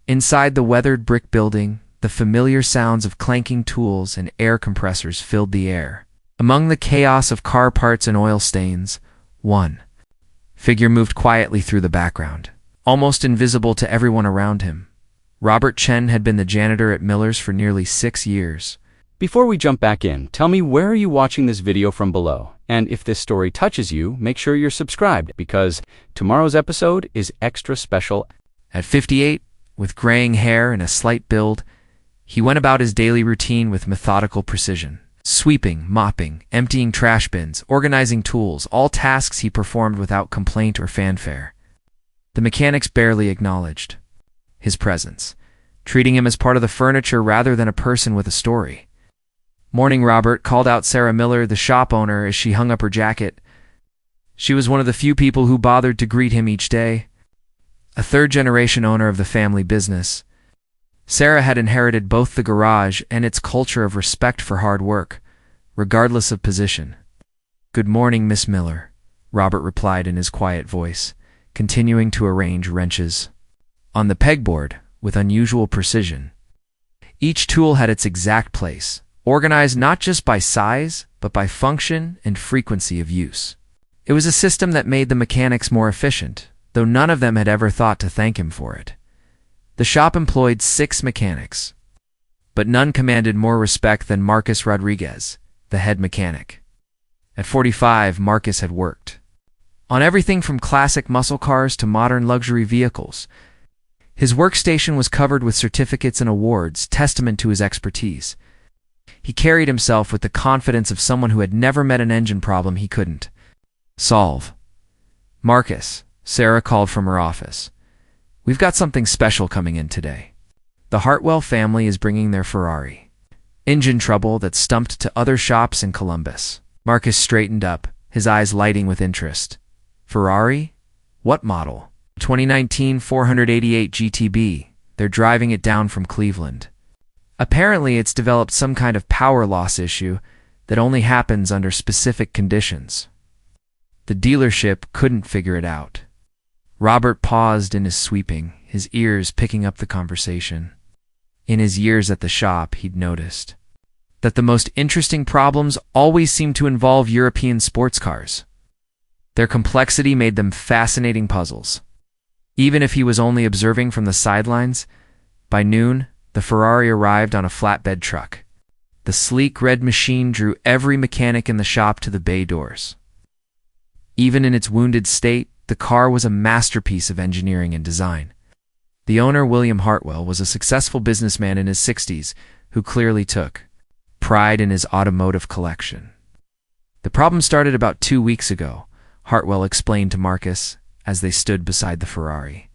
Inside the weathered brick building, the familiar sounds of clanking tools and air compressors filled the air. Among the chaos of car parts and oil stains, one figure moved quietly through the background, almost invisible to everyone around him. Robert Chen had been the janitor at Miller's for nearly 6 years. Before we jump back in, tell me, where are you watching this video from below? And if this story touches you, make sure you're subscribed, because tomorrow's episode is extra special. At 58, with graying hair and a slight build, he went about his daily routine with methodical precision. Sweeping, mopping, emptying trash bins, organizing tools, all tasks he performed without complaint or fanfare. The mechanics barely acknowledged his presence, treating him as part of the furniture rather than a person with a story. Morning Robert called out Sarah Miller, the shop owner, as she hung up her jacket. She was one of the few people who bothered to greet him each day. A third-generation owner of the family business, Sarah had inherited both the garage and its culture of respect for hard work, regardless of position. "Good morning, Miss Miller," Robert replied in his quiet voice, continuing to arrange wrenches on the pegboard with unusual precision. Each tool had its exact place, organized not just by size, but by function and frequency of use. It was a system that made the mechanics more efficient, though none of them had ever thought to thank him for it. The shop employed 6 mechanics, but none commanded more respect than Marcus Rodriguez, the head mechanic. At 45, Marcus had worked on everything from classic muscle cars to modern luxury vehicles. His workstation was covered with certificates and awards, testament to his expertise. He carried himself with the confidence of someone who had never met an engine problem he couldn't solve. "Marcus," Sarah called from her office, "we've got something special coming in today. The Hartwell family is bringing their Ferrari. Engine trouble that stumped to other shops in Columbus." Marcus straightened up, his eyes lighting with interest. "Ferrari? What model?" 2019 488 GTB. They're driving it down from Cleveland. Apparently it's developed some kind of power loss issue that only happens under specific conditions. The dealership couldn't figure it out. Robert paused in his sweeping, his ears picking up the conversation. In his years at the shop, he'd noticed that the most interesting problems always seemed to involve European sports cars. Their complexity made them fascinating puzzles. Even if he was only observing from the sidelines, by noon, the Ferrari arrived on a flatbed truck. The sleek red machine drew every mechanic in the shop to the bay doors. Even in its wounded state, the car was a masterpiece of engineering and design. The owner, William Hartwell, was a successful businessman in his 60s who clearly took pride in his automotive collection. "The problem started about 2 weeks ago," Hartwell explained to Marcus as they stood beside the Ferrari.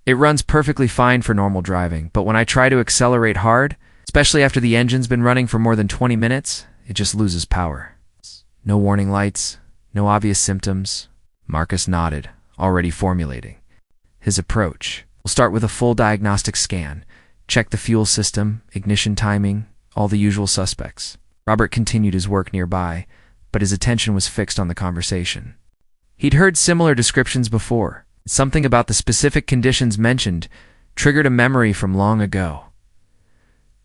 "It runs perfectly fine for normal driving, but when I try to accelerate hard, especially after the engine's been running for more than 20 minutes, it just loses power." "No warning lights, no obvious symptoms?" Marcus nodded, already formulating his approach. "We'll start with a full diagnostic scan, check the fuel system, ignition timing, all the usual suspects." Robert continued his work nearby, but his attention was fixed on the conversation. He'd heard similar descriptions before. Something about the specific conditions mentioned triggered a memory from long ago.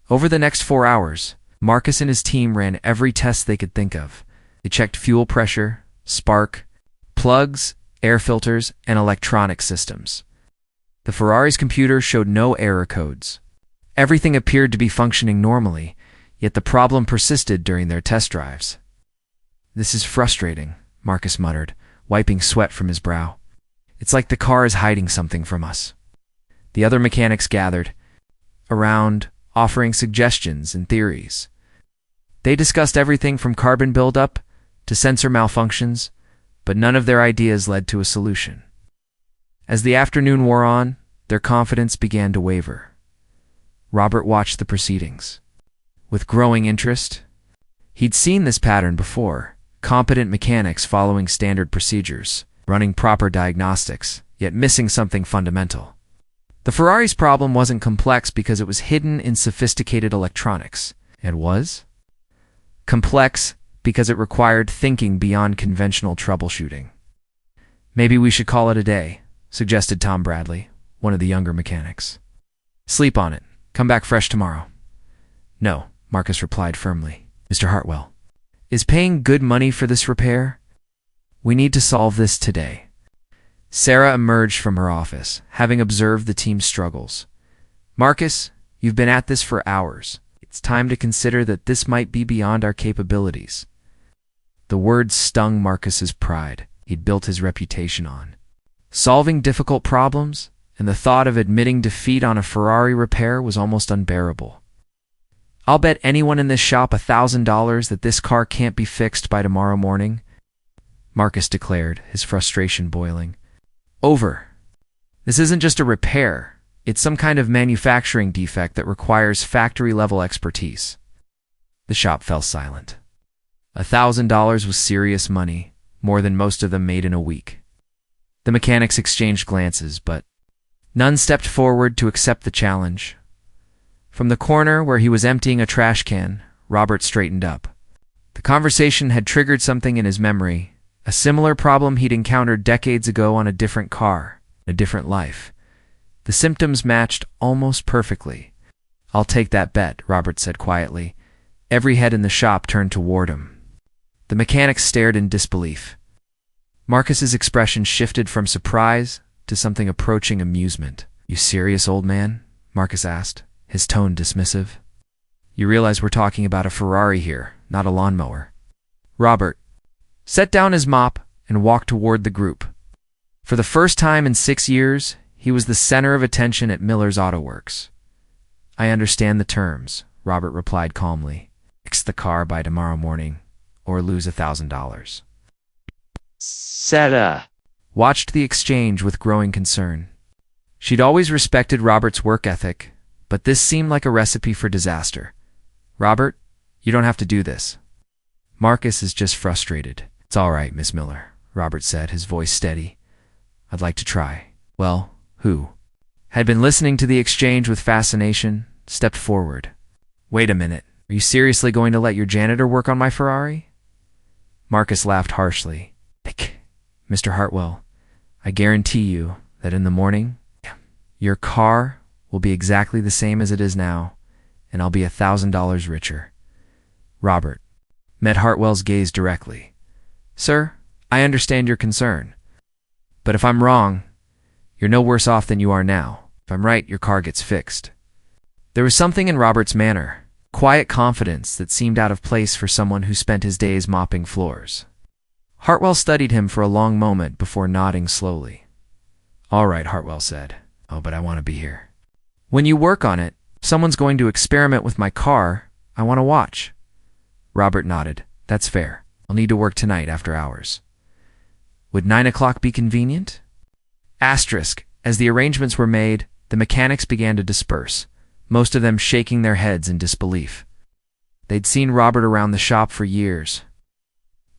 Over the next 4 hours, Marcus and his team ran every test they could think of. They checked fuel pressure, spark, plugs, air filters, and electronic systems. The Ferrari's computer showed no error codes. Everything appeared to be functioning normally, yet the problem persisted during their test drives. "This is frustrating," Marcus muttered, wiping sweat from his brow. "It's like the car is hiding something from us." The other mechanics gathered around, offering suggestions and theories. They discussed everything from carbon buildup to sensor malfunctions, but none of their ideas led to a solution. As the afternoon wore on, their confidence began to waver. Robert watched the proceedings with growing interest. He'd seen this pattern before: competent mechanics following standard procedures, running proper diagnostics, yet missing something fundamental. The Ferrari's problem wasn't complex because it was hidden in sophisticated electronics. It was complex because it required thinking beyond conventional troubleshooting. "Maybe we should call it a day," suggested Tom Bradley, one of the younger mechanics. Sleep on it. Come back fresh tomorrow. No, Marcus replied firmly. Mr. Hartwell, is paying good money for this repair? We need to solve this today. Sarah emerged from her office, having observed the team's struggles. Marcus, you've been at this for hours. It's time to consider that this might be beyond our capabilities. The words stung Marcus's pride he'd built his reputation on. Solving difficult problems, and the thought of admitting defeat on a Ferrari repair was almost unbearable. I'll bet anyone in this shop $1,000 that this car can't be fixed by tomorrow morning, Marcus declared, his frustration boiling. Over. This isn't just a repair. It's some kind of manufacturing defect that requires factory-level expertise. The shop fell silent. $1,000 was serious money, more than most of them made in a week. The mechanics exchanged glances, but none stepped forward to accept the challenge. From the corner where he was emptying a trash can, Robert straightened up. The conversation had triggered something in his memory, a similar problem he'd encountered decades ago on a different car, a different life. The symptoms matched almost perfectly. I'll take that bet, Robert said quietly. Every head in the shop turned toward him. The mechanics stared in disbelief. Marcus's expression shifted from surprise to something approaching amusement. You serious, old man? Marcus asked, his tone dismissive. You realize we're talking about a Ferrari here, not a lawnmower. Robert set down his mop and walked toward the group. For the first time in 6 years, he was the center of attention at Miller's Auto Works. I understand the terms, Robert replied calmly. Fix the car by tomorrow morning, or lose $1,000. Sarah watched the exchange with growing concern. She'd always respected Robert's work ethic, but this seemed like a recipe for disaster. Robert, you don't have to do this. Marcus is just frustrated. It's all right, Miss Miller, Robert said, his voice steady. I'd like to try. Well, who had been listening to the exchange with fascination, stepped forward. Wait a minute. Are you seriously going to let your janitor work on my Ferrari? Marcus laughed harshly. Mr. Hartwell, I guarantee you that in the morning, your car will be exactly the same as it is now, and I'll be $1,000 richer. Robert met Hartwell's gaze directly. Sir, I understand your concern. But if I'm wrong, you're no worse off than you are now. If I'm right, your car gets fixed. There was something in Robert's manner, quiet confidence that seemed out of place for someone who spent his days mopping floors. Hartwell studied him for a long moment before nodding slowly. All right, Hartwell said. Oh, but I want to be here. When you work on it, someone's going to experiment with my car. I want to watch. Robert nodded. That's fair. I'll need to work tonight after hours. Would 9 o'clock be convenient? Asterisk. As the arrangements were made, the mechanics began to disperse, most of them shaking their heads in disbelief. They'd seen Robert around the shop for years,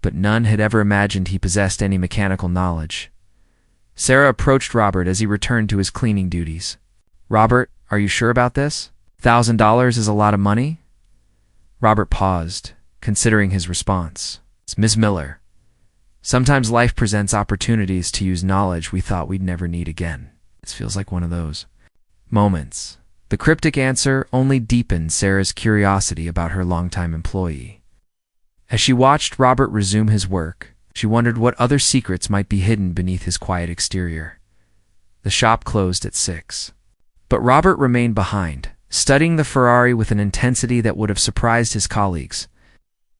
but none had ever imagined he possessed any mechanical knowledge. Sarah approached Robert as he returned to his cleaning duties. Robert, are you sure about this? $1,000 is a lot of money? Robert paused, considering his response. It's Miss Miller. Sometimes life presents opportunities to use knowledge we thought we'd never need again. This feels like one of those moments. The cryptic answer only deepened Sarah's curiosity about her longtime employee. As she watched Robert resume his work, she wondered what other secrets might be hidden beneath his quiet exterior. The shop closed at 6. But Robert remained behind, studying the Ferrari with an intensity that would have surprised his colleagues.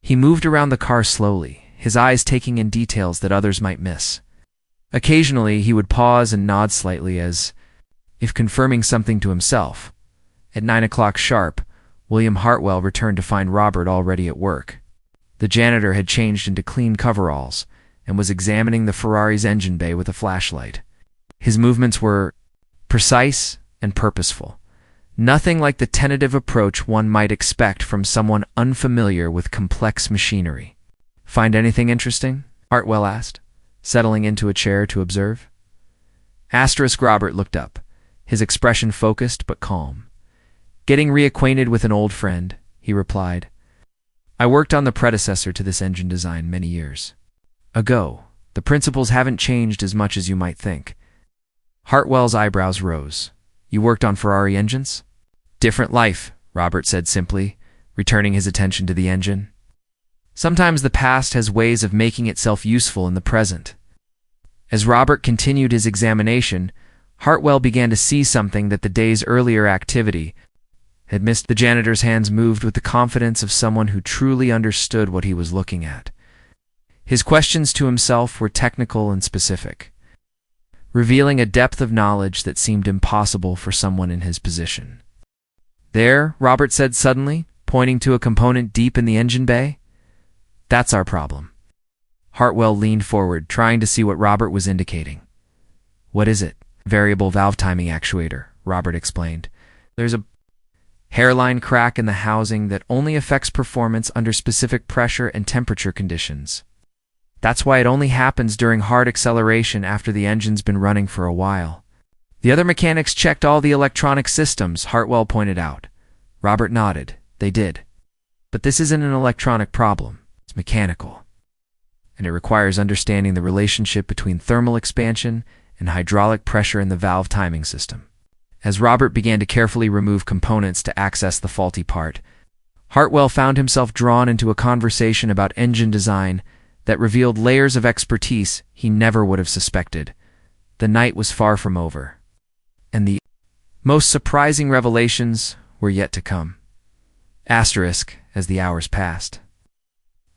He moved around the car slowly, his eyes taking in details that others might miss. Occasionally, he would pause and nod slightly as if confirming something to himself. At 9 o'clock sharp, William Hartwell returned to find Robert already at work. The janitor had changed into clean coveralls and was examining the Ferrari's engine bay with a flashlight. His movements were precise and purposeful, nothing like the tentative approach one might expect from someone unfamiliar with complex machinery. Find anything interesting? Hartwell asked, settling into a chair to observe. Robert looked up, his expression focused but calm. Getting reacquainted with an old friend, he replied. I worked on the predecessor to this engine design many years ago. The principles haven't changed as much as you might think. Hartwell's eyebrows rose. You worked on Ferrari engines? Different life, Robert said simply, returning his attention to the engine. Sometimes the past has ways of making itself useful in the present. As Robert continued his examination, Hartwell began to see something that the day's earlier activity had missed. The janitor's hands moved with the confidence of someone who truly understood what he was looking at. His questions to himself were technical and specific, revealing a depth of knowledge that seemed impossible for someone in his position. There, Robert said suddenly, pointing to a component deep in the engine bay. That's our problem. Hartwell leaned forward, trying to see what Robert was indicating. What is it? Variable valve timing actuator, Robert explained. There's a hairline crack in the housing that only affects performance under specific pressure and temperature conditions. That's why it only happens during hard acceleration after the engine's been running for a while. The other mechanics checked all the electronic systems, Hartwell pointed out. Robert nodded. They did. But this isn't an electronic problem. It's mechanical. And it requires understanding the relationship between thermal expansion and hydraulic pressure in the valve timing system. As Robert began to carefully remove components to access the faulty part, Hartwell found himself drawn into a conversation about engine design that revealed layers of expertise he never would have suspected. The night was far from over, and the most surprising revelations were yet to come. Asterisk as the hours passed.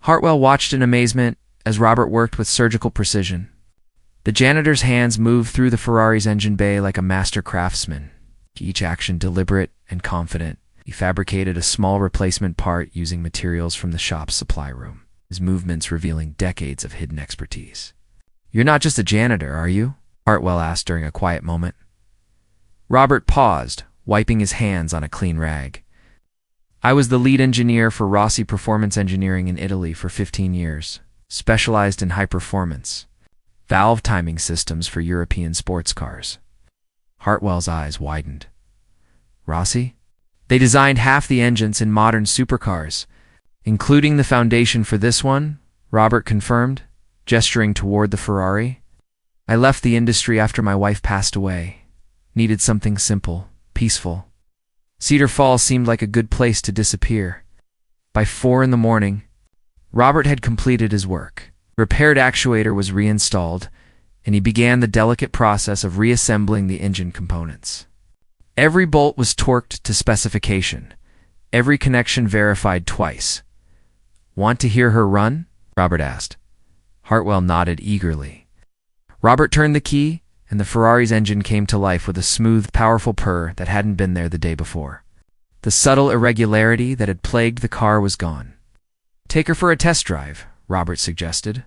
Hartwell watched in amazement as Robert worked with surgical precision. The janitor's hands moved through the Ferrari's engine bay like a master craftsman, each action deliberate and confident. He fabricated a small replacement part using materials from the shop's supply room, his movements revealing decades of hidden expertise. You're not just a janitor, are you? Hartwell asked during a quiet moment. Robert paused, wiping his hands on a clean rag. I was the lead engineer for Rossi Performance Engineering in Italy for 15 years, specialized in high-performance valve timing systems for European sports cars. Hartwell's eyes widened. Rossi? They designed half the engines in modern supercars, including the foundation for this one, Robert confirmed, gesturing toward the Ferrari. I left the industry after my wife passed away. Needed something simple, peaceful. Cedar Falls seemed like a good place to disappear. By 4 a.m, Robert had completed his work. The repaired actuator was reinstalled, and he began the delicate process of reassembling the engine components. Every bolt was torqued to specification, every connection verified twice. Want to hear her run? Robert asked. Hartwell nodded eagerly. Robert turned the key, and the Ferrari's engine came to life with a smooth, powerful purr that hadn't been there the day before. The subtle irregularity that had plagued the car was gone. Take her for a test drive, Robert suggested.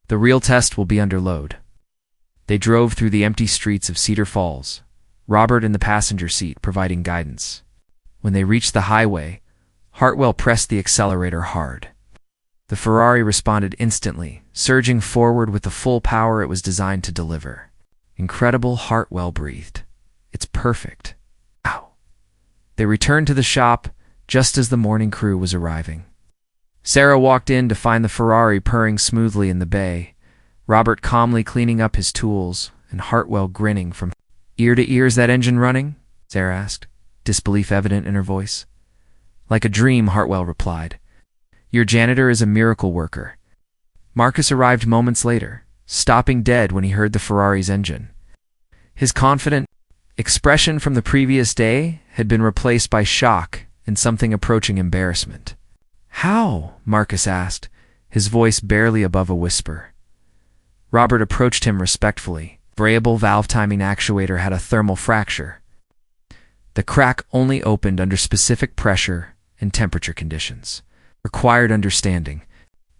The real test will be under load. They drove through the empty streets of Cedar Falls, Robert in the passenger seat providing guidance. When they reached the highway, Hartwell pressed the accelerator hard. The Ferrari responded instantly, surging forward with the full power it was designed to deliver. Incredible, Hartwell breathed. It's perfect. Ow. They returned to the shop just as the morning crew was arriving. Sarah walked in to find the Ferrari purring smoothly in the bay, Robert calmly cleaning up his tools, and Hartwell grinning from ear to ear. Is that engine running? Sarah asked, disbelief evident in her voice. Like a dream, Hartwell replied. Your janitor is a miracle worker. Marcus arrived moments later, stopping dead when he heard the Ferrari's engine. His confident expression from the previous day had been replaced by shock and something approaching embarrassment. How? Marcus asked, his voice barely above a whisper. Robert approached him respectfully. Variable valve timing actuator had a thermal fracture. The crack only opened under specific pressure and temperature conditions. Required understanding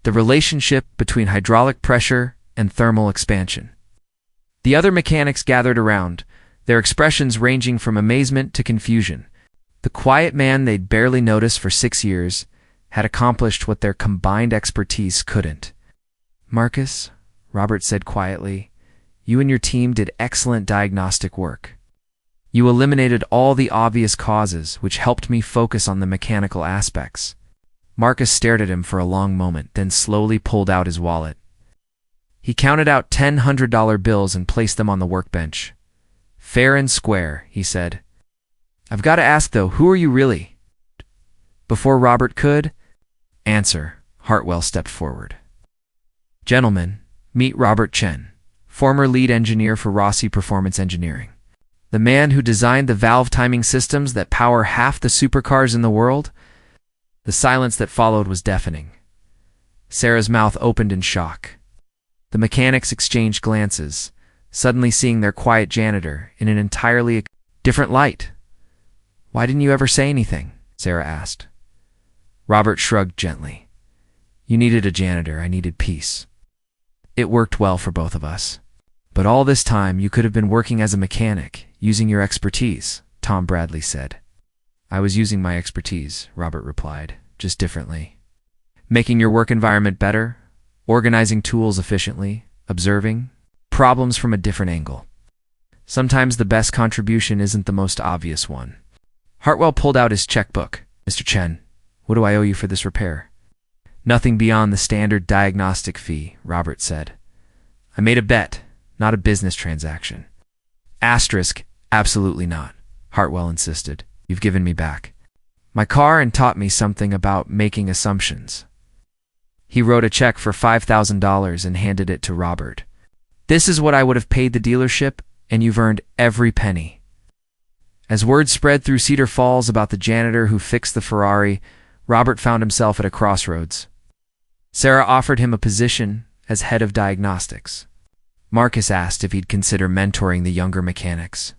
the relationship between hydraulic pressure and thermal expansion. The other mechanics gathered around, their expressions ranging from amazement to confusion. The quiet man they'd barely noticed for 6 years had accomplished what their combined expertise couldn't. Marcus, Robert said quietly, you and your team did excellent diagnostic work. You eliminated all the obvious causes, which helped me focus on the mechanical aspects. Marcus stared at him for a long moment, then slowly pulled out his wallet. He counted out $10 $100 bills and placed them on the workbench. Fair and square, he said. I've got to ask, though, who are you really? Before Robert could answer, Hartwell stepped forward. Gentlemen, meet Robert Chen, former lead engineer for Rossi Performance Engineering. The man who designed the valve timing systems that power half the supercars in the world? The silence that followed was deafening. Sarah's mouth opened in shock. The mechanics exchanged glances, suddenly seeing their quiet janitor in an entirely different light. Why didn't you ever say anything? Sarah asked. Robert shrugged gently. You needed a janitor, I needed peace. It worked well for both of us. But all this time you could have been working as a mechanic, using your expertise, Tom Bradley said. I was using my expertise, Robert replied, just differently. Making your work environment better, organizing tools efficiently, observing problems from a different angle. Sometimes the best contribution isn't the most obvious one. Hartwell pulled out his checkbook. Mr. Chen, what do I owe you for this repair? Nothing beyond the standard diagnostic fee, Robert said. I made a bet, not a business transaction. Asterisk, absolutely not, Hartwell insisted. You've given me back my car and taught me something about making assumptions. He wrote a check for $5,000 and handed it to Robert. This is what I would have paid the dealership, and you've earned every penny. As word spread through Cedar Falls about the janitor who fixed the Ferrari, Robert found himself at a crossroads. Sarah offered him a position as head of diagnostics. Marcus asked if he'd consider mentoring the younger mechanics.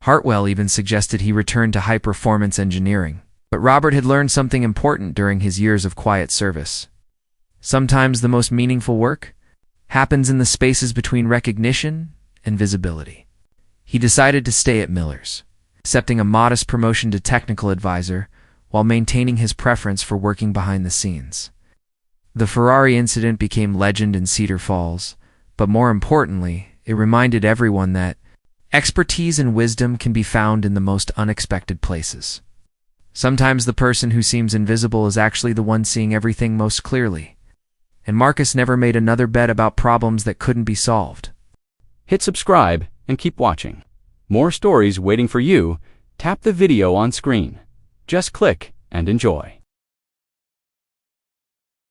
Hartwell even suggested he return to high-performance engineering, but Robert had learned something important during his years of quiet service. Sometimes the most meaningful work happens in the spaces between recognition and visibility. He decided to stay at Miller's, accepting a modest promotion to technical advisor while maintaining his preference for working behind the scenes. The Ferrari incident became legend in Cedar Falls, but more importantly, it reminded everyone that expertise and wisdom can be found in the most unexpected places. Sometimes the person who seems invisible is actually the one seeing everything most clearly. And Marcus never made another bet about problems that couldn't be solved. Hit subscribe and keep watching. More stories waiting for you. Tap the video on screen. Just click and enjoy.